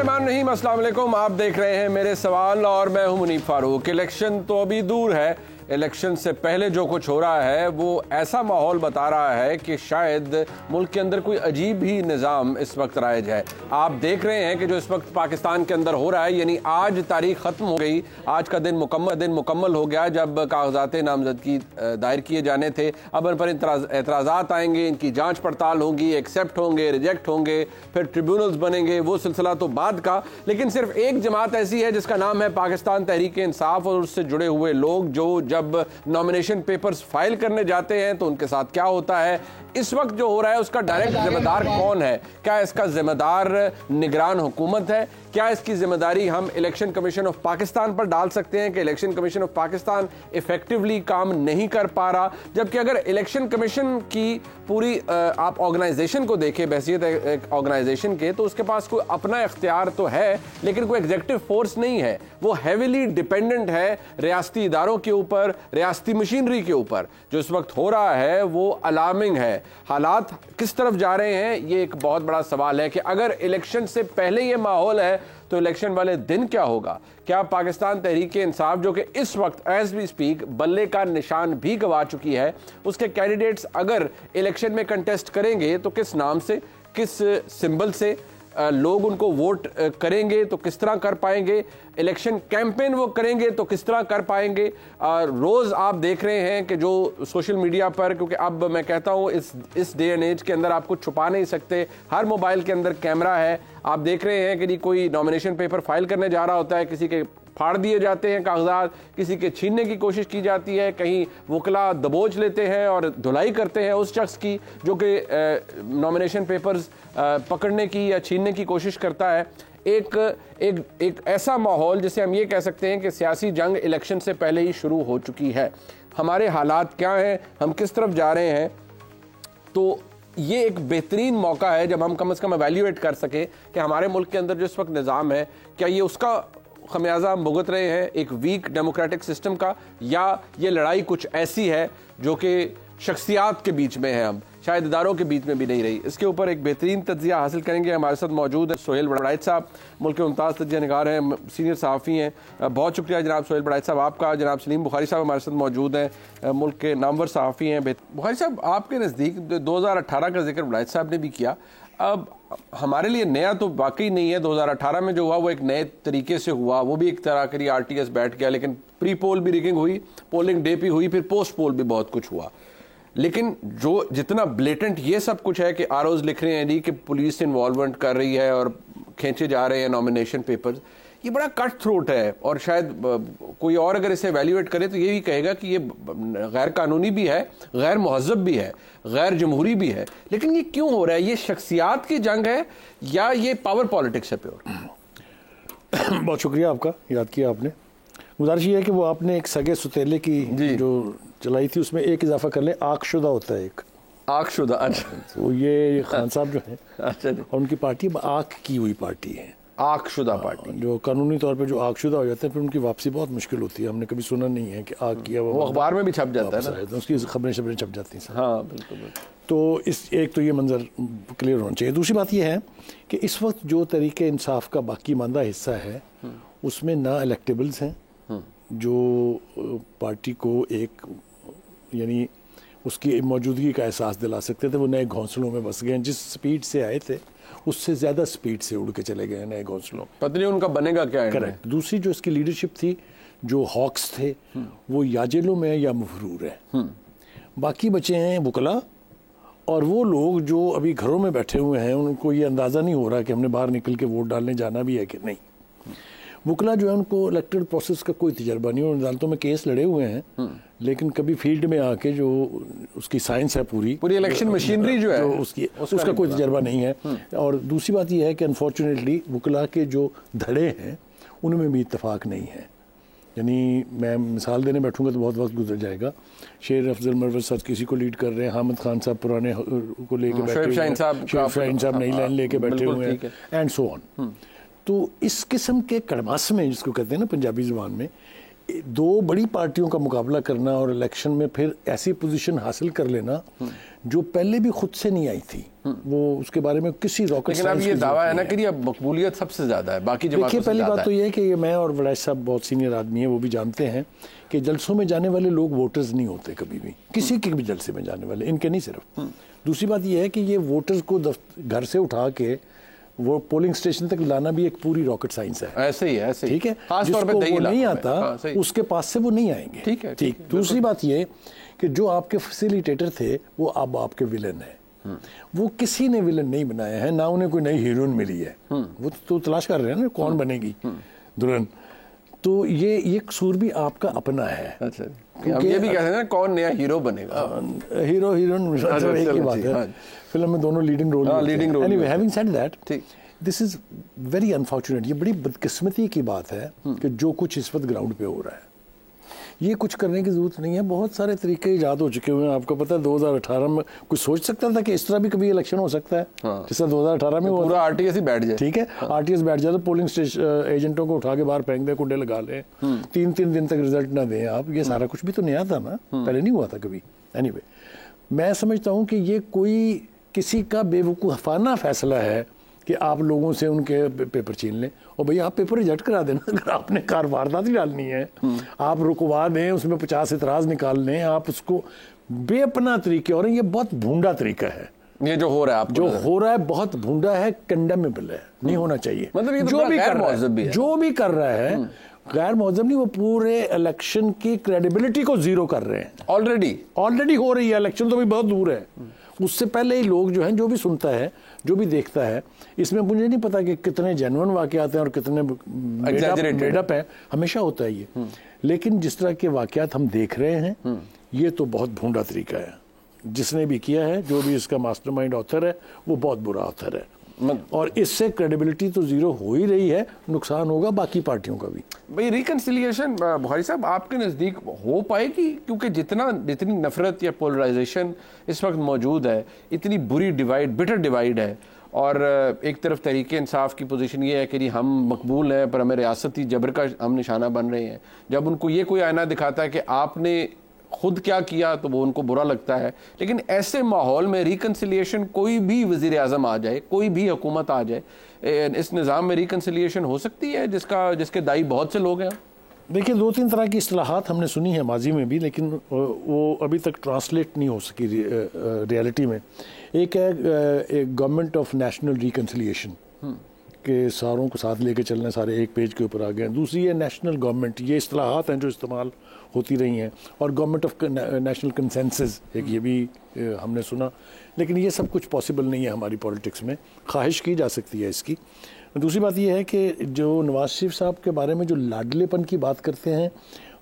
बिस्मिल्लाहिर्रहमानिर्रहीम, अस्सलाम वालेकुम। आप देख रहे हैं मेरे सवाल और मैं हूं मुनीब फारूक। इलेक्शन तो अभी दूर है, इलेक्शन से पहले जो कुछ हो रहा है वो ऐसा माहौल बता रहा है कि शायद मुल्क के अंदर कोई अजीब ही निज़ाम इस वक्त राइज है। आप देख रहे हैं कि जो इस वक्त पाकिस्तान के अंदर हो रहा है, यानी आज तारीख ख़त्म हो गई, आज का दिन मुकम्मल हो गया जब कागजात नामजदगी दायर किए जाने थे। अब इन पर एतराज़ात आएंगे, इनकी जाँच पड़ताल होगी, एक्सेप्ट होंगे, रिजेक्ट होंगे, फिर ट्रिब्यूनल्स बनेंगे, वो सिलसिला तो बाद का। लेकिन सिर्फ एक जमात ऐसी है जिसका नाम है पाकिस्तान तहरीक इंसाफ, और उससे जुड़े हुए लोग जो जब नॉमिनेशन पेपर्स फाइल करने जाते हैं तो उनके साथ क्या होता है, इस वक्त जो हो रहा है उसका डायरेक्ट जिम्मेदार कौन है? क्या इसका जिम्मेदार निगरान हुकूमत है? क्या इसकी जिम्मेदारी हम इलेक्शन कमीशन ऑफ पाकिस्तान पर डाल सकते हैं कि election commission of Pakistan effectively काम नहीं कर पा रहा? जबकि अगर इलेक्शन कमीशन की पूरी आप ऑर्गेनाइजेशन को देखें, बहसियत एक ऑर्गेनाइजेशन के, तो उसके पास कोई अपना इख्तियार तो है लेकिन कोई एग्जीक्यूटिव फोर्स नहीं है। वो हैविली डिपेंडेंट है रियासती इदारों के ऊपर, रियासती मशीनरी के ऊपर। जो इस वक्त हो रहा है वो अलार्मिंग है। हालात किस तरफ जा रहे हैं ये एक बहुत बड़ा सवाल है कि अगर इलेक्शन से पहले ये माहौल है तो इलेक्शन वाले दिन क्या होगा? क्या पाकिस्तान तहरीक इंसाफ, जो कि इस वक्त एज वी स्पीक बल्ले का निशान भी गंवा चुकी है, उसके कैंडिडेट्स अगर इलेक्शन में कंटेस्ट करेंगे तो किस नाम से, किस सिंबल से लोग उनको वोट करेंगे, तो किस तरह कर पाएंगे? इलेक्शन कैंपेन वो करेंगे तो किस तरह कर पाएंगे? रोज़ आप देख रहे हैं कि जो सोशल मीडिया पर, क्योंकि अब मैं कहता हूँ इस डे एंड एज के अंदर आप कुछ छुपा नहीं सकते, हर मोबाइल के अंदर कैमरा है। आप देख रहे हैं कि कोई नॉमिनेशन पेपर फाइल करने जा रहा होता है, किसी के फाड़ दिए जाते हैं कागजात, किसी के छीनने की कोशिश की जाती है, कहीं वकला दबोच लेते हैं और धुलाई करते हैं उस शख्स की जो कि नॉमिनेशन पेपर्स पकड़ने की या छीनने की कोशिश करता है। एक ऐसा माहौल जिसे हम ये कह सकते हैं कि सियासी जंग इलेक्शन से पहले ही शुरू हो चुकी है। हमारे हालात क्या हैं, हम किस तरफ जा रहे हैं? तो ये एक बेहतरीन मौका है जब हम कम से कम एवेल्यूएट कर सके कि हमारे मुल्क के अंदर जो इस वक्त निज़ाम है, क्या ये उसका खमियाजा हम भुगत रहे हैं, एक वीक डेमोक्रेटिक सिस्टम का, या ये लड़ाई कुछ ऐसी है जो कि शख्सियात के बीच में है, हम शायद इदारों के बीच में भी नहीं रही। इसके ऊपर एक बेहतरीन तज्जिया हासिल करेंगे। हमारे साथ मौजूद है सोहेल बड़ाइच साहब, मुल्क के मुमताज़ तज्जिया निगार हैं, सीनियर सहाफ़ी हैं। बहुत शुक्रिया जनाब सोहेल बड़ाइच साहब आपका। जनाब सलीम बुखारी साहब हमारे साथ मौजूद हैं, मुल्क के नामवर सहाफ़ी हैं। बुखारी साहब, आपके नज़दीक 2018 का जिक्र बड़ाइच साहब ने भी किया। अब हमारे लिए नया तो वाकई नहीं है, 2018 में जो हुआ वो एक नए तरीके से हुआ, वो भी एक तरह करी RTS बैठ गया, लेकिन प्री पोल भी रिगिंग हुई, पोलिंग डे भी हुई, फिर पोस्ट पोल भी बहुत कुछ हुआ। लेकिन जो जितना ब्लेटेंट ये सब कुछ है कि आरओज लिख रहे हैं जी कि पुलिस इन्वॉल्वमेंट कर रही है और खींचे जा रहे हैं नॉमिनेशन पेपर्स, ये बड़ा कट थ्रोट है। और शायद कोई और अगर इसे एवेल्यूएट करे तो ये भी कहेगा कि ये गैर कानूनी भी है, गैर महज़ब भी है, गैर जमहूरी भी है। लेकिन ये क्यों हो रहा है? ये शख्सियात की जंग है या ये पावर पॉलिटिक्स है प्योर? बहुत शुक्रिया आपका, याद किया आपने। गुजारिश ये है कि वो आपने एक सगे सुतेले की जो चलाई थी उसमें एक इजाफा कर ले, आगशुदा होता है एक आगशुदा। अच्छा, तो ये खान साहब जो है, अच्छा, और उनकी पार्टी आग की हुई पार्टी है, आगशुदा पार्टी। जो कानूनी तौर पे जो आगशुदा हो जाते हैं फिर उनकी वापसी बहुत मुश्किल होती है। हमने कभी सुना नहीं है कि आग किया वो अखबार में भी छप जाता है ना, तो उसकी खबरें छप जाती हैं। हाँ बिल्कुल। तो इस एक तो ये मंजर क्लियर होना चाहिए। दूसरी बात ये है कि इस वक्त जो तरीके इंसाफ का बाकी मानदा हिस्सा है उसमें ना इलेक्टेबल्स हैं जो पार्टी को एक यानी उसकी मौजूदगी का एहसास दिला सकते थे। वो नए घोंसलों में बस गए हैं, जिस स्पीड से आए थे उससे ज़्यादा स्पीड से उड़ के चले गए नए घोंसलों। पता नहीं उनका बनेगा क्या है। करेक्ट। दूसरी जो इसकी लीडरशिप थी, जो हॉक्स थे, वो या जेलों में या मफरूर है। बाकी बचे हैं वकला और वो लोग जो अभी घरों में बैठे हुए हैं, उनको ये अंदाज़ा नहीं हो रहा कि हमने बाहर निकल के वोट डालने जाना भी है कि नहीं। वकला जो है उनको इलेक्टेड प्रोसेस का कोई तजर्बा नहीं, और अदालतों में केस लड़े हुए हैं लेकिन कभी फील्ड में आके जो उसकी साइंस है पूरी इलेक्शन मशीनरी जो है उसका कोई तजर्बा नहीं है। और दूसरी बात यह है कि अनफॉर्चुनेटली वकला के जो धड़े हैं उनमें भी इत्तेफाक नहीं है। यानी मैं मिसाल देने बैठूंगा तो बहुत वक्त गुजर जाएगा। शेर अफजल मरवत सर किसी को लीड कर रहे हैं, हामिद खान साहब पुराने को लेके बैठे हुए हैं, शोएब शाहीन साहब नई लाइन लेके बैठे हुए हैं, एंड सो ऑन। तो इस किस्म के कड़मास में, जिसको कहते हैं ना पंजाबी ज़ुबान में, दो बड़ी पार्टियों का मुकाबला करना और इलेक्शन में फिर ऐसी पोजीशन हासिल कर लेना जो पहले भी खुद से नहीं आई थी, वो उसके बारे में किसी रॉकेट लेकिन अब ये दावा है ना कि अब मकबूलियत सबसे ज्यादा है बाकी जमातों से। देखिए, पहली बात तो ये है कि मैं और वड़ैच साहब बहुत सीनियर आदमी है, वो भी जानते हैं कि जलसों में जाने वाले लोग वोटर्स नहीं होते कभी भी, किसी के भी जलसे में जाने वाले, इनके नहीं सिर्फ। दूसरी बात ये है कि ये वोटर्स को घर से उठा के वो पोलिंग स्टेशन तक लाना भी एक पूरी रॉकेट साइंस है। ऐसे ही है, ऐसे ही। ठीक है, खास तौर पे जिसको वो नहीं आता उसके पास से वो नहीं आएंगे। ठीक है, ठीक। दूसरी बात ये कि जो आपके फैसिलिटेटर थे वो अब आपके विलन है। वो किसी ने विलन नहीं बनाया है, ना उन्हें कोई नई हीरोइन मिली है, वो तो तलाश कर रहे हैं ना कौन बनेगी दुल्हन। तो ये कसूर भी आपका अपना है। अच्छा, हम ये भी कहते हैं ना कौन नया हीरो बनेगा। हीरो हीरोइन एक ही बात है, फिल्म में दोनों leading role. Anyway, having said that, this is very unfortunate. ये बड़ी बदकिस्मती की बात है कि जो कुछ इस वक्त ग्राउंड पे हो रहा है, ये कुछ करने की जरूरत नहीं है। बहुत सारे तरीके ईजाद हो चुके हुए हैं। आपको पता है 2018 में कुछ सोच सकता था कि इस तरह भी कभी इलेक्शन हो सकता है? जैसे 2018 में पूरा आरटीएस ही बैठ जाए। ठीक है, आरटीएस बैठ जाए तो पोलिंग स्टेशन एजेंटों को उठा के बाहर फेंक दे, कुंडे लगा ले, 3 दिन तक रिजल्ट ना दें आप। ये सारा कुछ भी तो नया था ना, पहले नहीं हुआ था कभी। एनीवे, मैं समझता हूँ कि ये कोई किसी का बेवकूफ़ाना फैसला है कि आप लोगों से उनके पेपर छीन लें। और भैया आप पेपर रिजेक्ट करा देना, अगर आपने कार वारदात ही डालनी है आप रुकवा दें, उसमें 50 इतराज़ निकाल लें, आप उसको बेअपना तरीके। और ये बहुत भूंडा तरीका है, ये जो हो रहा है, जो हो रहा है बहुत भूंडा है, कंडेमेबल है, नहीं होना चाहिए। मतलब ये तो जो भी कर रहा है, जो भी कर रहा है गैर मौजूद नहीं, वो पूरे इलेक्शन की क्रेडिबिलिटी को जीरो कर रहे हैं। ऑलरेडी हो रही है, इलेक्शन तो भी बहुत दूर है। उससे पहले ही लोग जो हैं, जो भी सुनता है, जो भी देखता है, इसमें मुझे नहीं पता कि कितने जेन्युइन वाकयात हैं और कितने मेडअप हैं, हमेशा होता है ये। लेकिन जिस तरह के वाकयात हम देख रहे हैं, ये तो बहुत भूंडा तरीका है। जिसने भी किया है, जो भी इसका मास्टरमाइंड ऑथर है, वो बहुत बुरा ऑथर है। और इससे क्रेडिबिलिटी तो जीरो हो ही रही है, नुकसान होगा बाकी पार्टियों का भी। भाई, रिकंसिलिएशन बुखारी साहब आपके नज़दीक हो पाएगी? क्योंकि जितनी नफरत या पोलराइजेशन इस वक्त मौजूद है, इतनी बुरी डिवाइड, बिटर डिवाइड है, और एक तरफ तहरीक इंसाफ की पोजीशन ये है कि हम मकबूल हैं पर हमें रियासती जबर का हम निशाना बन रहे हैं। जब उनको ये कोई आईना दिखाता है कि आपने खुद क्या किया तो वो उनको बुरा लगता है। लेकिन ऐसे माहौल में रिकंसिलिएशन, कोई भी वज़ीर आज़म आ जाए, कोई भी हुकूमत आ जाए, इस निज़ाम में रिकंसिलिएशन हो सकती है जिसके दाई बहुत से लोग हैं? देखिए, 2-3 तरह की इस्तिलाहात हमने सुनी है माजी में भी, लेकिन वो अभी तक ट्रांसलेट नहीं हो सकी रियलिटी में। एक है गवर्नमेंट ऑफ नेशनल रिकंसिलिएशन के सारों को साथ लेके चलना, सारे एक पेज के ऊपर आ गए। दूसरी है नेशनल गवर्नमेंट, ये इस्तिलाहात हैं जो इस्तेमाल होती रही हैं। और गवर्नमेंट ऑफ नेशनल कंसेंसस, एक ये भी हमने सुना। लेकिन ये सब कुछ पॉसिबल नहीं है हमारी पॉलिटिक्स में, ख्वाहिश की जा सकती है इसकी। दूसरी बात यह है कि जो नवाज शरीफ साहब के बारे में जो लाडलेपन की बात करते हैं,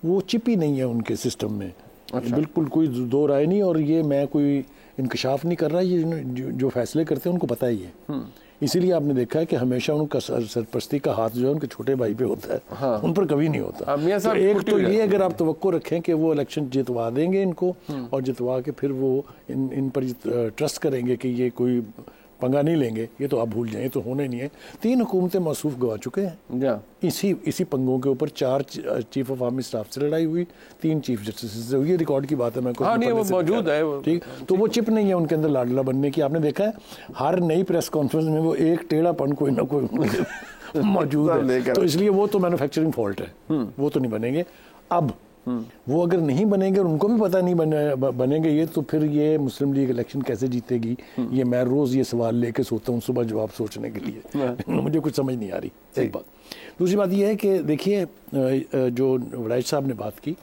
वो चिप ही नहीं है उनके सिस्टम में। अच्छा। बिल्कुल कोई दो राय नहीं। और ये मैं कोई इंकशाफ नहीं कर रहा, ये जो फैसले करते हैं उनको पता ही है। इसीलिए आपने देखा है कि हमेशा उनका सरपरस्ती का हाथ जो है उनके छोटे भाई पे होता है। हाँ। उन पर कभी नहीं होता। तो एक तो ये, अगर आप तवक्को रखें कि वो इलेक्शन जितवा देंगे इनको, और जितवा के फिर वो इन पर ट्रस्ट करेंगे कि ये कोई पंगा नहीं लेंगे, ये तो आप भूल जाएं, तो होने नहीं है। 3 हुकूमतें मौसूफ गवा चुके हैं इसी पंगों के ऊपर। 4 चीफ ऑफ आर्मी स्टाफ से लड़ाई हुई, 3 चीफ जस्टिस से हुई। ये रिकॉर्ड की बात है, मैं वो मौजूद है। ठीक, तो वो चिप नहीं है उनके अंदर लाडला बनने की। आपने देखा है हर नई प्रेस कॉन्फ्रेंस में वो एक टेढ़ापन कोई ना कोई मौजूद है। तो इसलिए वो तो मैन्युफैक्चरिंग फॉल्ट है, वो तो नहीं बनेंगे। अब वो अगर नहीं बनेंगे और उनको भी पता नहीं बनेंगे ये, तो फिर ये मुस्लिम लीग इलेक्शन कैसे जीतेगी? ये मैं रोज़ ये सवाल लेके सोता हूँ सुबह जवाब सोचने के लिए। मुझे कुछ समझ नहीं आ रही, एक बात। दूसरी बात ये है कि देखिए, जो वड़ैच साहब ने बात की,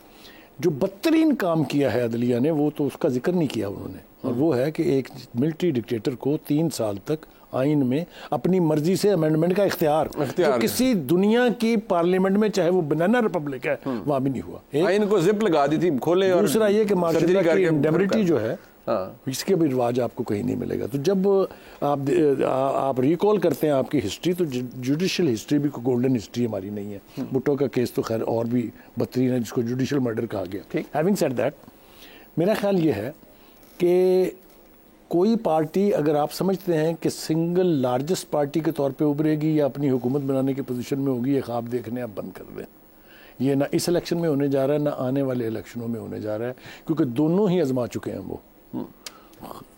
जो बदतरीन काम किया है अदलिया ने, वो तो उसका जिक्र नहीं किया उन्होंने। और वो है कि एक मिलिट्री डिक्टेटर को 3 साल तक आइन में अपनी मर्जी से अमेंडमेंट का इख्तियार जो किसी दुनिया की पार्लियामेंट में, चाहे वो बनाना रिपब्लिक है, वहां भी नहीं हुआ। आइन को जिप लगा दी थी, खोले। और दूसरा ये कि मार्शल की इंडेमनिटी जो है, इसके भी रिवाज आपको कहीं नहीं मिलेगा। तो जब आप रिकॉल करते हैं आपकी हिस्ट्री, तो जुडिशियल हिस्ट्री भी कोई गोल्डन हिस्ट्री हमारी नहीं है। भुट्टो का केस तो खैर और भी बदतरीन है, जिसको जुडिशियल मर्डर कहा गया। हैविंग सेड दैट, मेरा ख्याल ये है कि कोई पार्टी, अगर आप समझते हैं कि सिंगल लार्जेस्ट पार्टी के तौर पे उभरेगी या अपनी हुकूमत बनाने की पोजीशन में होगी, ये ख्वाब देखने आप बंद कर दें। ये ना इस इलेक्शन में होने जा रहा है ना आने वाले इलेक्शनों में होने जा रहा है, क्योंकि दोनों ही आजमा चुके हैं वो।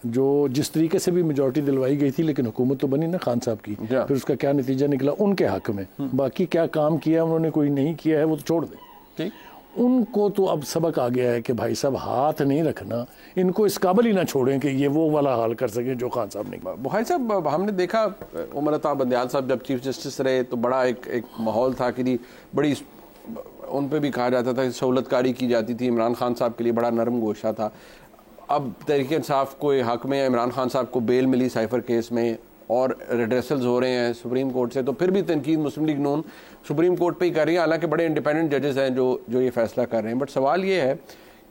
जो जिस तरीके से भी मेजॉरिटी दिलवाई गई थी, लेकिन हुकूमत तो बनी ना खान साहब की, फिर उसका क्या नतीजा निकला उनके हक में। बाकी क्या काम किया उन्होंने, कोई नहीं किया है, वो तो छोड़ दें। उनको तो अब सबक आ गया है कि भाई साहब हाथ नहीं रखना, इनको इस काबिल ही ना छोड़ें कि ये वो वाला हाल कर सके जो खान साहब ने। भाई साहब, हमने देखा उमर अता बंदियाल साहब जब चीफ जस्टिस रहे तो बड़ा एक माहौल था कि बड़ी उन पे भी कहा जाता था कि सहूलतकारी की जाती थी। इमरान खान साहब के लिए बड़ा नरम गोशा था। अब तहरीक इंसाफ को हक में इमरान खान साहब को बेल मिली साइफर केस में और रिड्रेसल्स हो रहे हैं सुप्रीम कोर्ट से, तो फिर भी तनकीद मुस्लिम लीग नून सुप्रीम कोर्ट पे ही कर रही है, हालांकि बड़े इंडिपेंडेंट जजेस हैं जो ये फैसला कर रहे हैं। बट सवाल ये है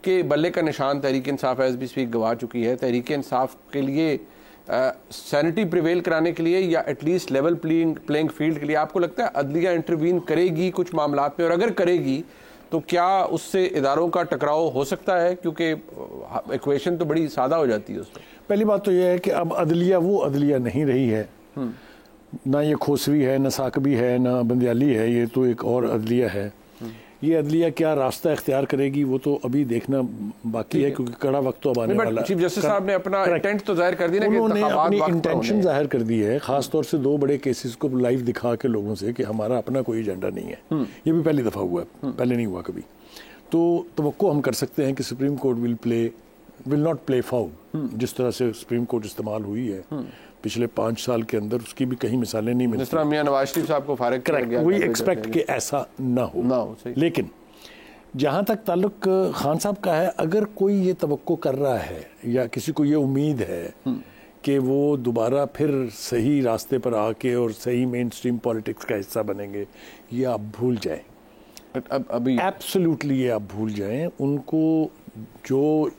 कि बल्ले का निशान Tehreek Insaf as B speak गवा चुकी है। तहरीक इंसाफ के लिए सैनिटी प्रिवेल कराने के लिए या एटलीस्ट लेवल प्लेइंग फील्ड के लिए आपको लगता है अदलिया इंटरवीन करेगी कुछ मामलात में, और अगर करेगी तो क्या उससे इदारों का टकराव हो सकता है? क्योंकि इक्वेशन तो बड़ी सादा हो जाती है उसमें। पहली बात तो यह है कि अब अदलिया वो अदलिया नहीं रही है, ना ये खोसवी है, ना साकबी है, ना बंदियाली है, ये तो एक और अदलिया है। ये अदलिया क्या रास्ता इख्तियार करेगी वो तो अभी देखना बाकी है, क्योंकि कड़ा वक्त तो अब आने वाला है। चीफ जस्टिस साहब ने अपना इंटेंट तो जाहिर कर दी ना, उन्होंने अपनी इंटेंशन जाहिर कर दी है, खासतौर से 2 बड़े केसेस को लाइव दिखा के लोगों से कि हमारा अपना कोई एजेंडा नहीं है। ये भी पहली दफ़ा हुआ है, पहले नहीं हुआ कभी। तो तवक्को हम कर सकते हैं कि supreme court will not play foul. जिस तरह से सुप्रीम कोर्ट इस्तेमाल हुई है पिछले 5 साल के अंदर, उसकी भी कहीं मिसालें नहीं मिलती। जिस तरह मियां नवाज शरीफ साहब को फारिग किया गया, वी एक्सपेक्ट कि ऐसा ना हो। लेकिन जहाँ तक ताल्लुक खान साहब का है, अगर कोई ये तवक्को कर रहा है या किसी को ये उम्मीद है कि वो दोबारा फिर सही रास्ते पर आके और सही मेन स्ट्रीम पॉलिटिक्स का हिस्सा बनेंगे, ये आप भूल जाएं। अभी एब्सोल्युटली ये आप भूल जाएं। उनको जो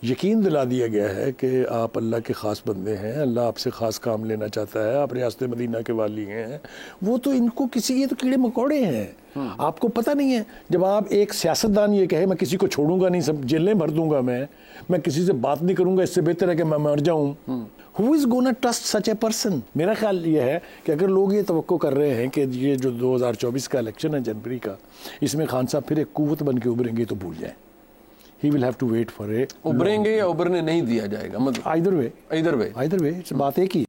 यकीन दिला दिया गया है कि आप अल्लाह के ख़ास बंदे हैं, अल्लाह आपसे ख़ास काम लेना चाहता है, आप रियासत मदीना के वाली हैं, वो तो इनको किसी, ये तो कीड़े मकोड़े हैं। आपको पता नहीं है, जब आप एक सियासतदान ये कहे मैं किसी को छोड़ूंगा नहीं, सब जेलें भर दूंगा, मैं किसी से बात नहीं करूंगा, इससे बेहतर है कि मैं मर जाऊं। Who is gonna trust such a person? मेरा ख्याल ये है कि अगर लोग ये तवक्को कर रहे हैं कि ये जो 2024 का इलेक्शन है जनवरी का, इसमें खान साहब फिर एक कुव्वत बन के उभरेंगे, तो भूल जाएं। He will have to wait for a उभरेंगे या उभरने नहीं दिया जाएगा, मतलब either way, बात एक ही।